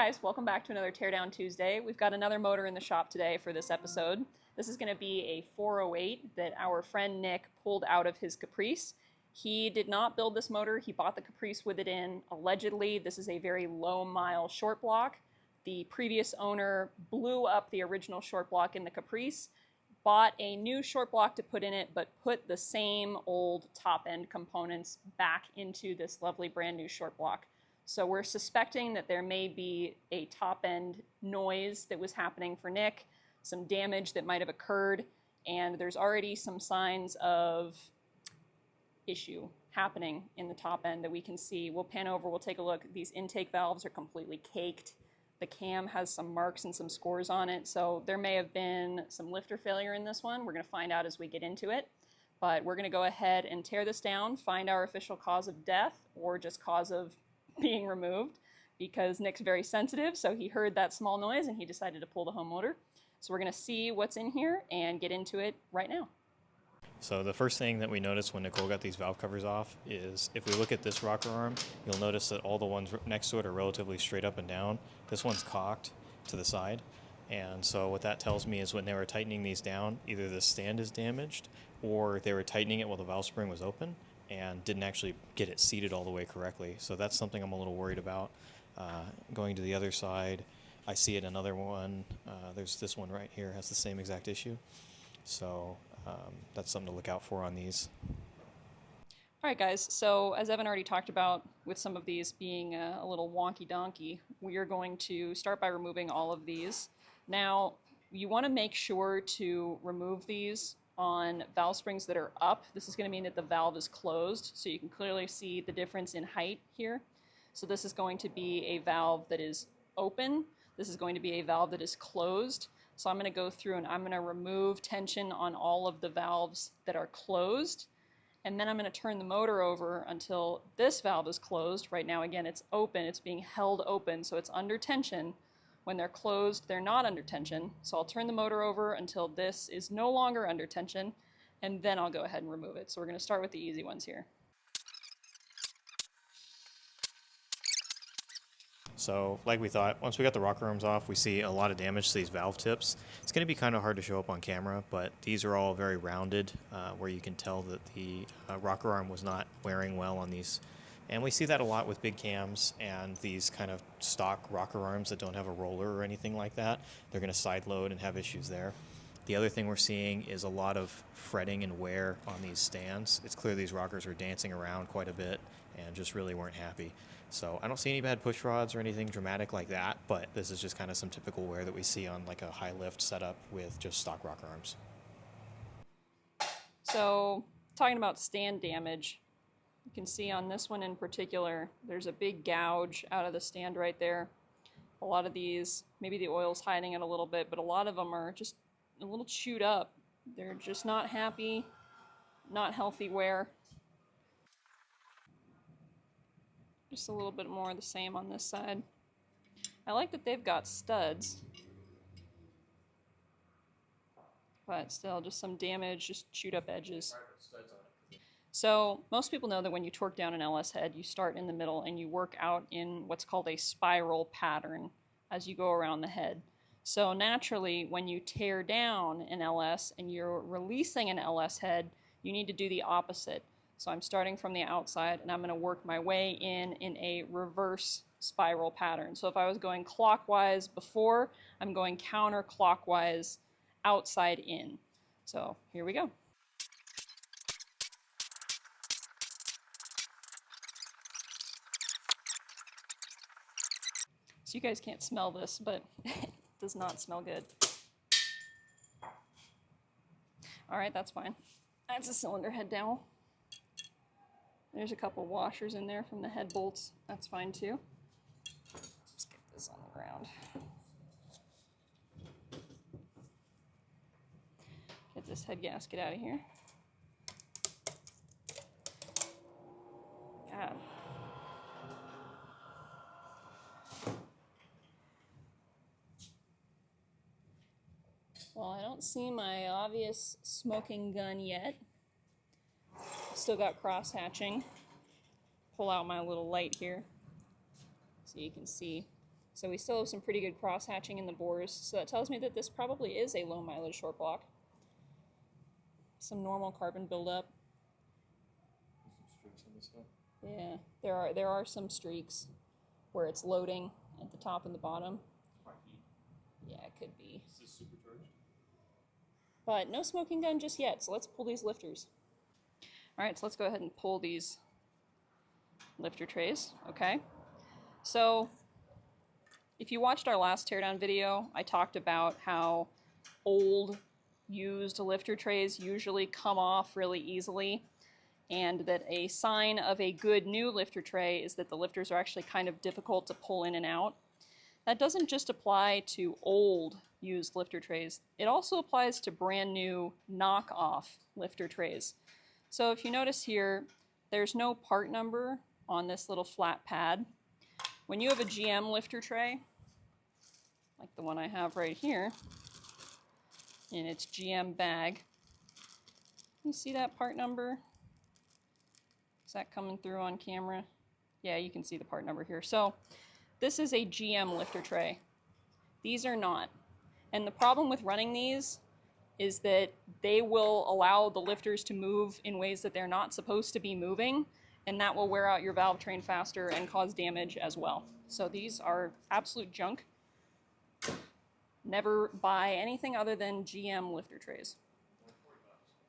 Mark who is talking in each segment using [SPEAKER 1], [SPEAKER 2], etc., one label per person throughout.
[SPEAKER 1] guys, welcome back to another Teardown Tuesday. We've got another motor in the shop today for this episode. This is going to be a 408 that our friend Nick pulled out of his Caprice. He did not build this motor, he bought the Caprice with it in. Allegedly, this is a very low mile short block. The previous owner blew up the original short block in the Caprice, bought a new short block to put in it, but put the same old top end components back into this lovely brand new short block. So we're suspecting that there may be a top end noise that was happening for Nick, some damage that might have occurred, and there's already some signs of issue happening in the top end that we can see. We'll pan over, we'll take a look. These intake valves are completely caked. The cam has some marks and some scores on it, so there may have been some lifter failure in this one. We're going to find out as we get into it, but we're going to go ahead and tear this down, find our official cause of death or just cause of being removed, because Nick's very sensitive, so he heard that small noise and he decided to pull the home motor. So we're going to see what's in here and get into it right now.
[SPEAKER 2] So the first thing that we noticed when Nicole got these valve covers off is if we look at this rocker arm, you'll notice that all the ones next to it are relatively straight up and down. This one's cocked to the side. And so what that tells me is when they were tightening these down, either the stand is damaged or they were tightening it while the valve spring was open and didn't actually get it seated all the way correctly. So that's something I'm a little worried about. Going to the other side, I see it another one. There's this one right here, has the same exact issue. So that's something to look out for on these.
[SPEAKER 1] All right, guys, so as Evan already talked about, with some of these being a little wonky donkey, we are going to start by removing all of these. Now, you want to make sure to remove these on valve springs that are up. This is going to mean that the valve is closed, so you can clearly see the difference in height here. So this is going to be a valve that is open. This is going to be a valve that is closed. So I'm going to go through and I'm going to remove tension on all of the valves that are closed. And then I'm going to turn the motor over until this valve is closed. Right now, again, it's open. It's being held open, so it's under tension. When they're closed, they're not under tension. So I'll turn the motor over until this is no longer under tension, and then I'll go ahead and remove it. So we're going to start with the easy ones here.
[SPEAKER 2] So like we thought, once we got the rocker arms off, we see a lot of damage to these valve tips. It's going to be kind of hard to show up on camera, but these are all very rounded, where you can tell that the rocker arm was not wearing well on these. And we see that a lot with big cams and these kind of stock rocker arms that don't have a roller or anything like that. They're going to side load and have issues there. The other thing we're seeing is a lot of fretting and wear on these stands. It's clear these rockers were dancing around quite a bit and just really weren't happy. So I don't see any bad push rods or anything dramatic like that, but this is just kind of some typical wear that we see on like a high lift setup with just stock rocker arms.
[SPEAKER 1] So talking about stand damage, you can see on this one in particular, there's a big gouge out of the stand right there. A lot of these, maybe the oil's hiding it a little bit, but a lot of them are just a little chewed up. They're just not happy, not healthy wear. Just a little bit more of the same on this side. I like that they've got studs, but still just some damage, just chewed up edges. So most people know that when you torque down an LS head, you start in the middle and you work out in what's called a spiral pattern as you go around the head. So naturally, when you tear down an LS and you're releasing an LS head, you need to do the opposite. So I'm starting from the outside and I'm going to work my way in a reverse spiral pattern. So if I was going clockwise before, I'm going counterclockwise outside in. So here we go. So you guys can't smell this, but it does not smell good. All right, that's fine. That's a cylinder head dowel. There's a couple washers in there from the head bolts. That's fine too. Let's get this on the ground. Get this head gasket out of here. God. Well, I don't see my obvious smoking gun yet. Still got cross hatching. Pull out my little light here so you can see So we still have some pretty good cross hatching in the bores, so that tells me that this probably is a low mileage short block. Some normal carbon buildup. Yeah, there are some streaks where it's loading at the top and the bottom. Yeah, it could be.
[SPEAKER 2] Is this supercharged?
[SPEAKER 1] But no smoking gun just yet, so let's pull these lifters. Alright, so let's go ahead and pull these lifter trays, okay? So, if you watched our last teardown video, I talked about how old, used lifter trays usually come off really easily, and that a sign of a good new lifter tray is that the lifters are actually kind of difficult to pull in and out. That doesn't just apply to old used lifter trays, it also applies to brand new knockoff lifter trays. So if you notice here, there's no part number on this little flat pad. When you have a GM lifter tray, like the one I have right here, in its GM bag, you see that part number? Is that coming through on camera? Yeah, you can see the part number here. So this is a GM lifter tray. These are not. And the problem with running these is that they will allow the lifters to move in ways that they're not supposed to be moving, and that will wear out your valve train faster and cause damage as well. So these are absolute junk. Never buy anything other than GM lifter trays.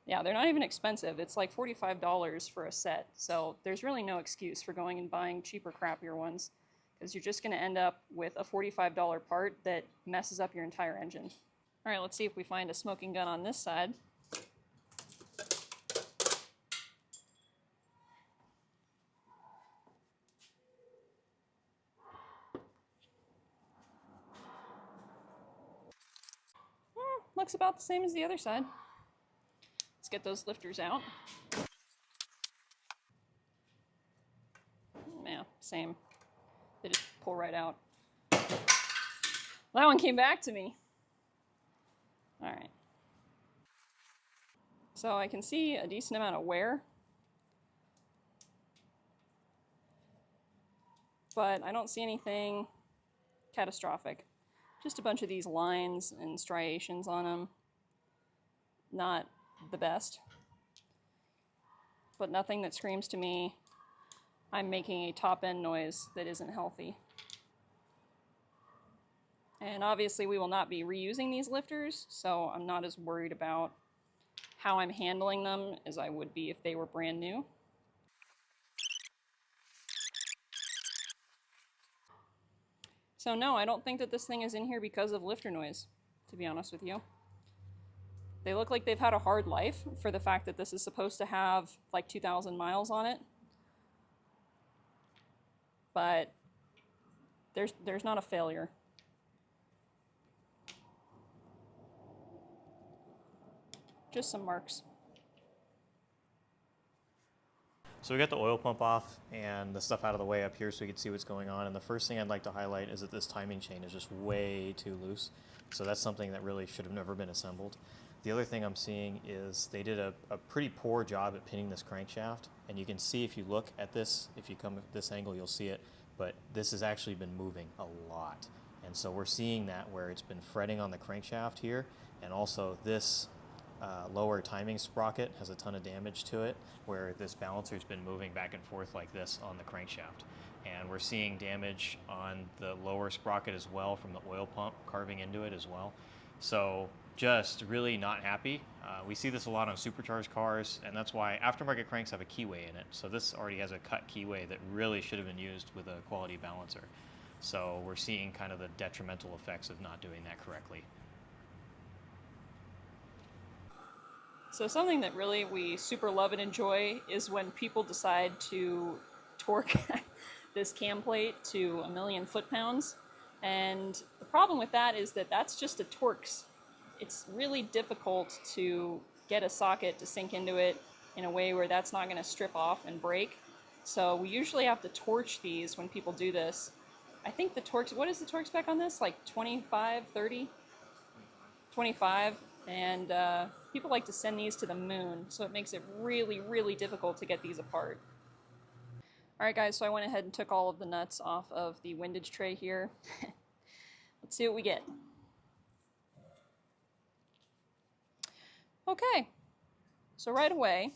[SPEAKER 1] Yeah, they're not even expensive. It's like $45 for a set. So there's really no excuse for going and buying cheaper, crappier ones, because you're just going to end up with a $45 part that messes up your entire engine. All right, let's see if we find a smoking gun on this side. Looks about the same as the other side. Let's get those lifters out. Yeah, same. They just pull right out. Well, that one came back to me. All right. So I can see a decent amount of wear, but I don't see anything catastrophic. Just a bunch of these lines and striations on them. Not the best, but nothing that screams to me I'm making a top end noise that isn't healthy. And obviously we will not be reusing these lifters, so I'm not as worried about how I'm handling them as I would be if they were brand new. So no, I don't think that this thing is in here because of lifter noise, to be honest with you. They look like they've had a hard life for the fact that this is supposed to have like 2,000 miles on it. But there's not a failure. Just some marks.
[SPEAKER 2] So we got the oil pump off and the stuff out of the way up here so we can see what's going on. And the first thing I'd like to highlight is that this timing chain is just way too loose. So that's something that really should have never been assembled. The other thing I'm seeing is they did a pretty poor job at pinning this crankshaft. And you can see if you look at this, if you come at this angle, you'll see it. But this has actually been moving a lot. And so we're seeing that where it's been fretting on the crankshaft here. And also this lower timing sprocket has a ton of damage to it, where this balancer's been moving back and forth like this on the crankshaft. And we're seeing damage on the lower sprocket as well from the oil pump carving into it as well. So just really not happy. We see this a lot on supercharged cars, and that's why aftermarket cranks have a keyway in it. So this already has a cut keyway that really should have been used with a quality balancer. So we're seeing kind of the detrimental effects of not doing that correctly.
[SPEAKER 1] So something that really we super love and enjoy is when people decide to torque this cam plate to 1,000,000 foot-pounds. And the problem with that is that that's just a Torx. It's really difficult to get a socket to sink into it in a way where that's not going to strip off and break. So we usually have to torch these when people do this. I think the Torx, what is the Torx spec on this? Like 25, 30? 25. And people like to send these to the moon, so it makes it really, really difficult to get these apart. Alright guys, so I went ahead and took all of the nuts off of the windage tray here. Let's see what we get. Okay, so right away,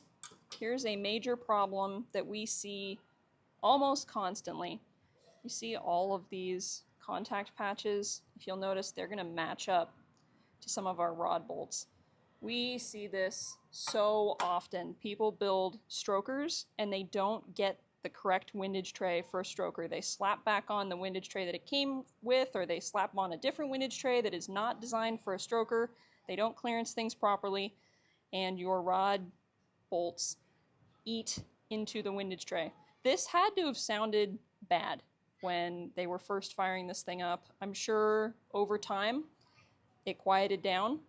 [SPEAKER 1] here's a major problem that we see almost constantly. You see all of these contact patches. If you'll notice, they're going to match up to some of our rod bolts. We see this so often. People build strokers and they don't get the correct windage tray for a stroker. They slap back on the windage tray that it came with, or they slap on a different windage tray that is not designed for a stroker. They don't clearance things properly, and your rod bolts eat into the windage tray. This had to have sounded bad when they were first firing this thing up. I'm sure over time it quieted down,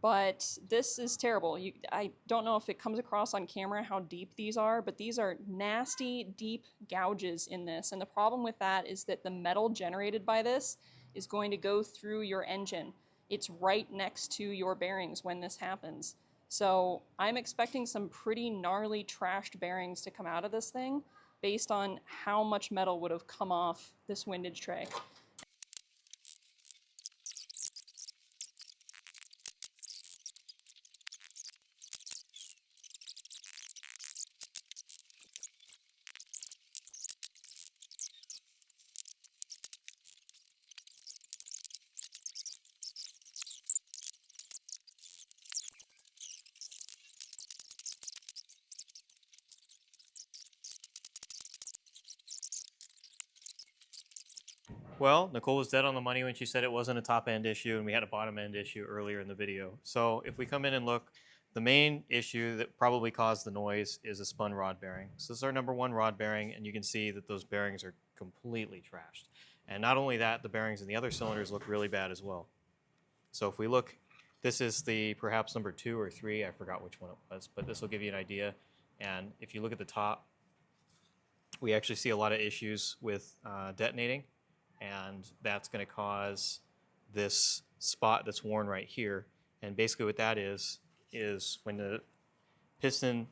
[SPEAKER 1] but this is terrible. I don't know if it comes across on camera how deep these are, but these are nasty, deep gouges in this. And the problem with that is that the metal generated by this is going to go through your engine. It's right next to your bearings when this happens. So I'm expecting some pretty gnarly trashed bearings to come out of this thing based on how much metal would have come off this windage tray.
[SPEAKER 2] Well, Nicole was dead on the money when she said it wasn't a top end issue and we had a bottom end issue earlier in the video. So if we come in and look, the main issue that probably caused the noise is a spun rod bearing. So this is our number one rod bearing, and you can see that those bearings are completely trashed. And not only that, the bearings in the other cylinders look really bad as well. So if we look, this is the perhaps number 2 or 3, I forgot which one it was, but this will give you an idea. And if you look at the top, we actually see a lot of issues with detonating. And that's going to cause this spot that's worn right here. And basically what that is when the piston,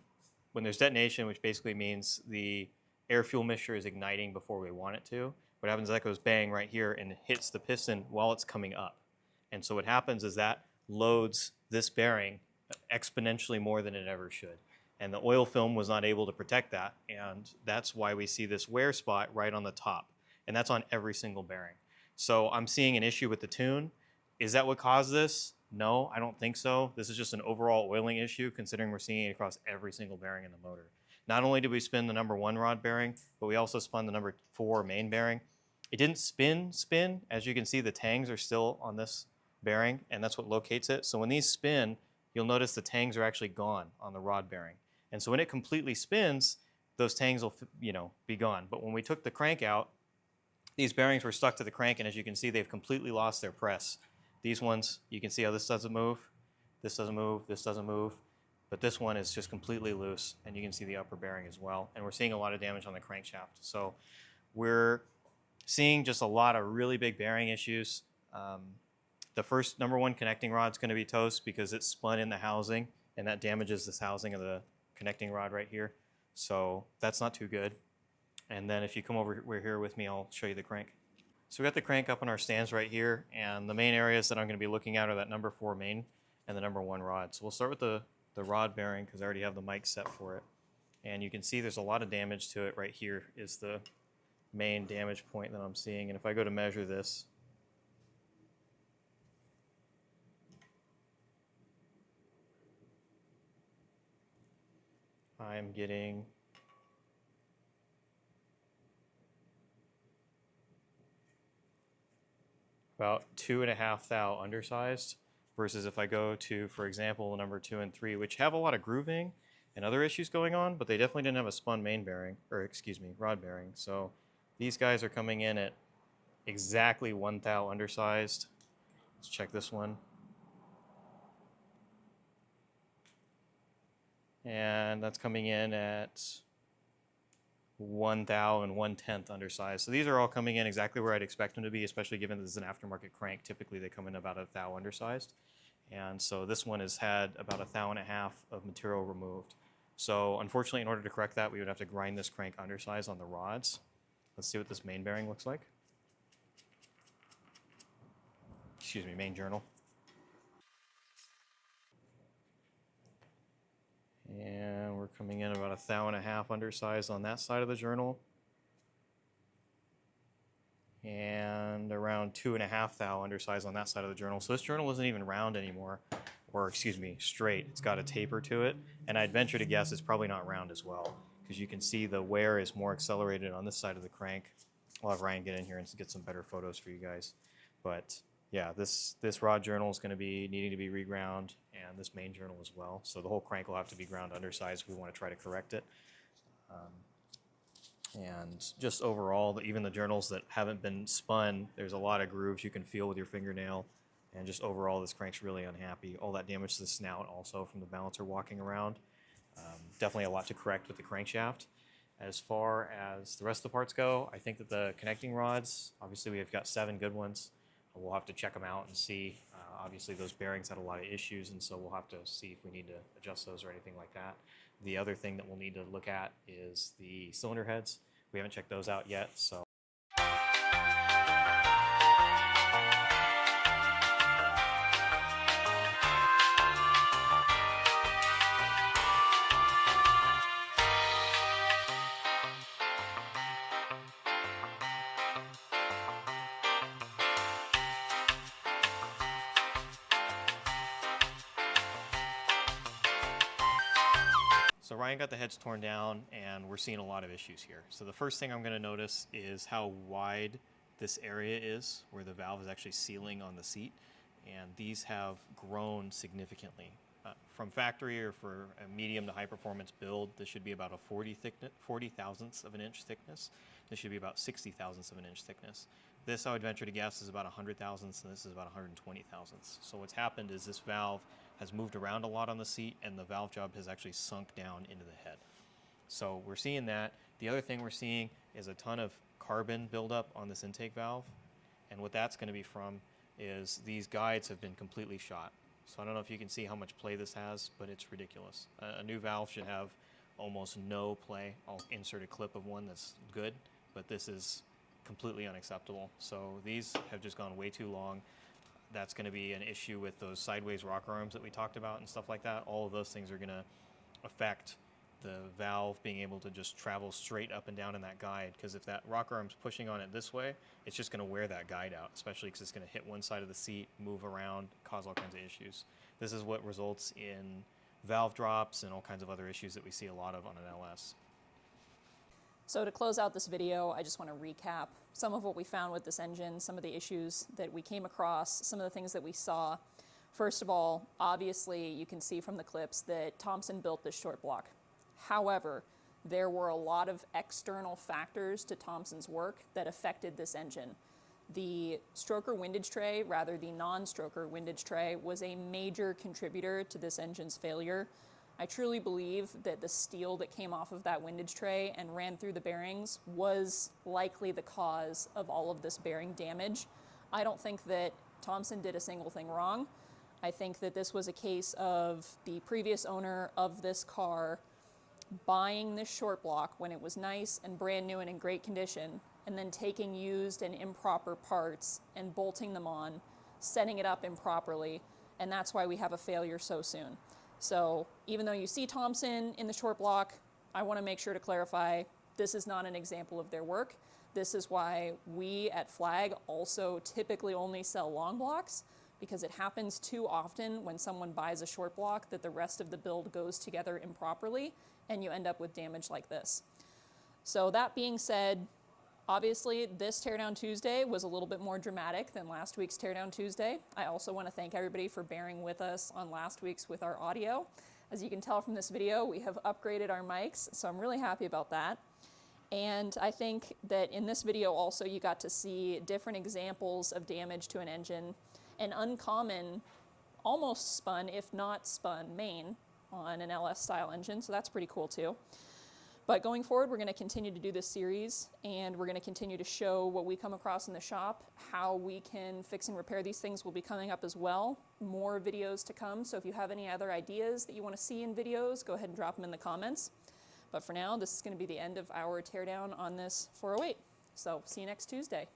[SPEAKER 2] when there's detonation, which basically means the air-fuel mixture is igniting before we want it to, what happens is that goes bang right here and hits the piston while it's coming up. And so what happens is that loads this bearing exponentially more than it ever should. And the oil film was not able to protect that, and that's why we see this wear spot right on the top. And that's on every single bearing. So I'm seeing an issue with the tune. Is that what caused this? No, I don't think so. This is just an overall oiling issue, considering we're seeing it across every single bearing in the motor. Not only did we spin the number 1 rod bearing, but we also spun the number 4 main bearing. It didn't spin. As you can see, the tangs are still on this bearing, and that's what locates it. So when these spin, you'll notice the tangs are actually gone on the rod bearing. And so when it completely spins, those tangs will, be gone. But when we took the crank out, these bearings were stuck to the crank, and as you can see, they've completely lost their press. These ones, you can see how this doesn't move, this doesn't move, this doesn't move, but this one is just completely loose, and you can see the upper bearing as well. And we're seeing a lot of damage on the crankshaft. So we're seeing just a lot of really big bearing issues. The first number 1 connecting rod is going to be toast because it's spun in the housing, and that damages this housing of the connecting rod right here. So that's not too good. And then if you come over here with me, I'll show you the crank. So we got the crank up on our stands right here, and the main areas that I'm going to be looking at are that number 4 main and the number 1 rod. So we'll start with the rod bearing because I already have the mic set for it. And you can see there's a lot of damage to it. Right here is the main damage point that I'm seeing. And if I go to measure this, I'm getting about 2.5 thou undersized, versus if I go to, for example, number 2 and 3, which have a lot of grooving and other issues going on, but they definitely didn't have a spun main bearing, or excuse me, rod bearing. So these guys are coming in at exactly 1 thou undersized. Let's check this one. And that's coming in at 1 thou and 1/10 undersized. So these are all coming in exactly where I'd expect them to be, especially given this is an aftermarket crank. Typically they come in about 1 thou undersized. And so this one has had about 1.5 thou of material removed. So unfortunately, in order to correct that, we would have to grind this crank undersized on the rods. Let's see what this main bearing looks like. main journal. And we're coming in about 1.5 thou undersized on that side of the journal. And around 2.5 thou undersized on that side of the journal. So this journal isn't even round anymore, or excuse me, straight. It's got a taper to it, and I'd venture to guess it's probably not round as well, because you can see the wear is more accelerated on this side of the crank. I'll have Ryan get in here and get some better photos for you guys. But yeah, this rod journal is going to be needing to be reground, and this main journal as well. So the whole crank will have to be ground undersized if we want to try to correct it. And just overall, even the journals that haven't been spun, there's a lot of grooves you can feel with your fingernail. And just overall, this crank's really unhappy. All that damage to the snout also from the balancer walking around. Definitely a lot to correct with the crankshaft. As far as the rest of the parts go, I think that the connecting rods, obviously we've got 7 good ones. We'll have to check them out and see. Obviously those bearings had a lot of issues, and so we'll have to see if we need to adjust those or anything like that. The other thing that we'll need to look at is the cylinder heads. We haven't checked those out yet, so. So Ryan got the heads torn down, and we're seeing a lot of issues here. So the first thing I'm going to notice is how wide this area is, where the valve is actually sealing on the seat, and these have grown significantly. From factory, or for a medium to high performance build, this should be about a 40 thousandths of an inch thickness. This should be about 60 thousandths of an inch thickness. This, I would venture to guess, is about 100 thousandths, and this is about 120 thousandths. So what's happened is this valve has moved around a lot on the seat, and the valve job has actually sunk down into the head. So we're seeing that. The other thing we're seeing is a ton of carbon buildup on this intake valve, and what that's going to be from is these guides have been completely shot. So I don't know if you can see how much play this has, but it's ridiculous. A new valve should have almost no play. I'll insert a clip of one that's good, but this is completely unacceptable. So these have just gone way too long. That's going to be an issue with those sideways rocker arms that we talked about and stuff like that. All of those things are going to affect the valve being able to just travel straight up and down in that guide, because if that rocker arm's pushing on it this way, it's just going to wear that guide out, especially because it's going to hit one side of the seat, move around, cause all kinds of issues. This is what results in valve drops and all kinds of other issues that we see a lot of on an LS.
[SPEAKER 1] So to close out this video, I just want to recap some of what we found with this engine, some of the issues that we came across, some of the things that we saw. First of all, obviously you can see from the clips that Thompson built this short block. However, there were a lot of external factors to Thompson's work that affected this engine. The stroker windage tray, rather the non-stroker windage tray, was a major contributor to this engine's failure. I truly believe that the steel that came off of that windage tray and ran through the bearings was likely the cause of all of this bearing damage. I don't think that Thompson did a single thing wrong. I think that this was a case of the previous owner of this car buying this short block when it was nice and brand new and in great condition, and then taking used and improper parts and bolting them on, setting it up improperly, and that's why we have a failure so soon. So even though you see Thompson in the short block, I want to make sure to clarify, this is not an example of their work. This is why we at Flag also typically only sell long blocks, because it happens too often when someone buys a short block that the rest of the build goes together improperly, and you end up with damage like this. So that being said, obviously this Teardown Tuesday was a little bit more dramatic than last week's Teardown Tuesday. I also want to thank everybody for bearing with us on last week's with our audio. As you can tell from this video, we have upgraded our mics, so I'm really happy about that. And I think that in this video also you got to see different examples of damage to an engine, an uncommon, almost spun, if not spun, main on an LS style engine, so that's pretty cool too. But going forward, we're going to continue to do this series, and we're going to continue to show what we come across in the shop. How we can fix and repair these things will be coming up as well. More videos to come, so if you have any other ideas that you want to see in videos, go ahead and drop them in the comments. But for now, this is going to be the end of our teardown on this 408. So see you next Tuesday.